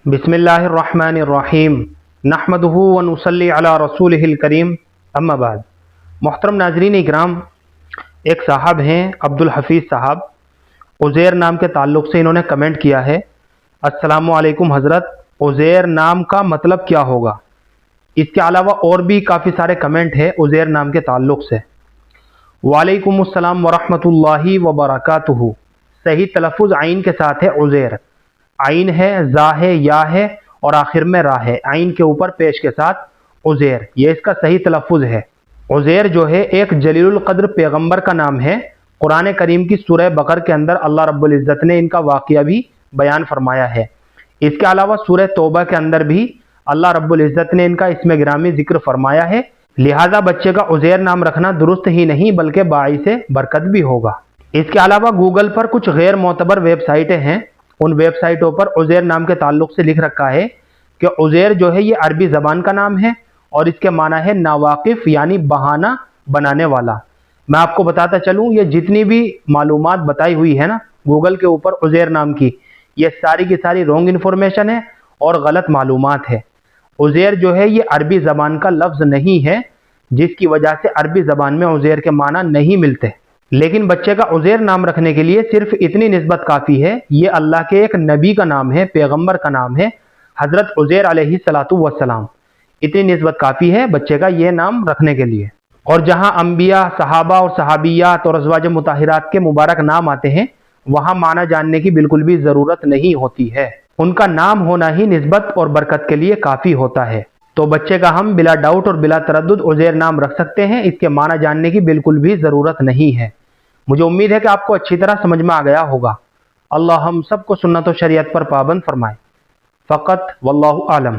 बिस्मिल्लाहिर्रहमानिर्रहीम नहमदुहु व नुसल्ली अला रसूलिहिल करीम अम्मा बाद। मोहतरम नाज़रीन इकराम, एक साहब हैं अब्दुल हफीज़ साहब, उज़ैर नाम के ताल्लुक़ से इन्होंने कमेंट किया है, अस्सलामु अलैकुम हज़रत, उज़ैर नाम का मतलब क्या होगा। इसके अलावा और भी काफ़ी सारे कमेंट हैं उज़ैर नाम के ताल्लुक़ से। वालेकुमुस्सलाम वरहमतुल्लाहि व बरकातुहू। सही तलफ़ुज़ आइन के साथ है उज़ैर। आइन है, जा है, या है और आखिर में रा है। आइन के ऊपर पेश के साथ उज़ैर, ये इसका सही तलफ़ुज़ है। उज़ैर जो है एक जलीलुल क़द्र पैगम्बर का नाम है। कुरान करीम की सूरह बकर के अंदर अल्लाह रब्बुल इज़्ज़त ने इनका वाक़या भी बयान फरमाया है। इसके अलावा सूरह तौबा के अंदर भी अल्लाह रब्बुल इज़्ज़त ने इनका इसमें गिरामी जिक्र फरमाया है। लिहाजा बच्चे का उज़ैर नाम रखना दुरुस्त ही नहीं बल्कि बाइसे बरकत भी होगा। इसके अलावा गूगल पर कुछ गैर मोतबर वेबसाइटें हैं, उन वेबसाइटों पर उज़ैर नाम के ताल्लुक़ से लिख रखा है कि उज़ैर जो है ये अरबी ज़बान का नाम है और इसके माना है नावाकिफ़, यानी बहाना बनाने वाला। मैं आपको बताता चलूँ, ये जितनी भी मालूमात बताई हुई है ना गूगल के ऊपर उज़ैर नाम की, ये सारी की सारी रॉन्ग इन्फॉर्मेशन है और गलत मालूमात है। उज़ैर जो है ये अरबी ज़बान का लफ्ज़ नहीं है, जिसकी वजह से अरबी ज़बान में उज़ैर के माना नहीं मिलते। लेकिन बच्चे का उज़ैर नाम रखने के लिए सिर्फ इतनी निस्बत काफ़ी है, ये अल्लाह के एक नबी का नाम है, पैगंबर का नाम है, हज़रत उज़ैर अलैहिस्सलातु वस्सलाम। इतनी निस्बत काफ़ी है बच्चे का ये नाम रखने के लिए। और जहाँ अम्बिया, सहाबा और सहाबियात और अज़वाज मुताहिरात के मुबारक नाम आते हैं, वहाँ माना जानने की बिल्कुल भी ज़रूरत नहीं होती है। उनका नाम होना ही निस्बत और बरकत के लिए काफ़ी होता है। तो बच्चे का हम बिला डाउट और बिला तरद्दुद उज़ैर नाम रख सकते हैं, इसके माना जानने की बिल्कुल भी ज़रूरत नहीं है। मुझे उम्मीद है कि आपको अच्छी तरह समझ में आ गया होगा। अल्लाह हम सबको सुन्नत और शरीयत पर पाबंद फरमाए। फ़क़त वल्लाहु आलम।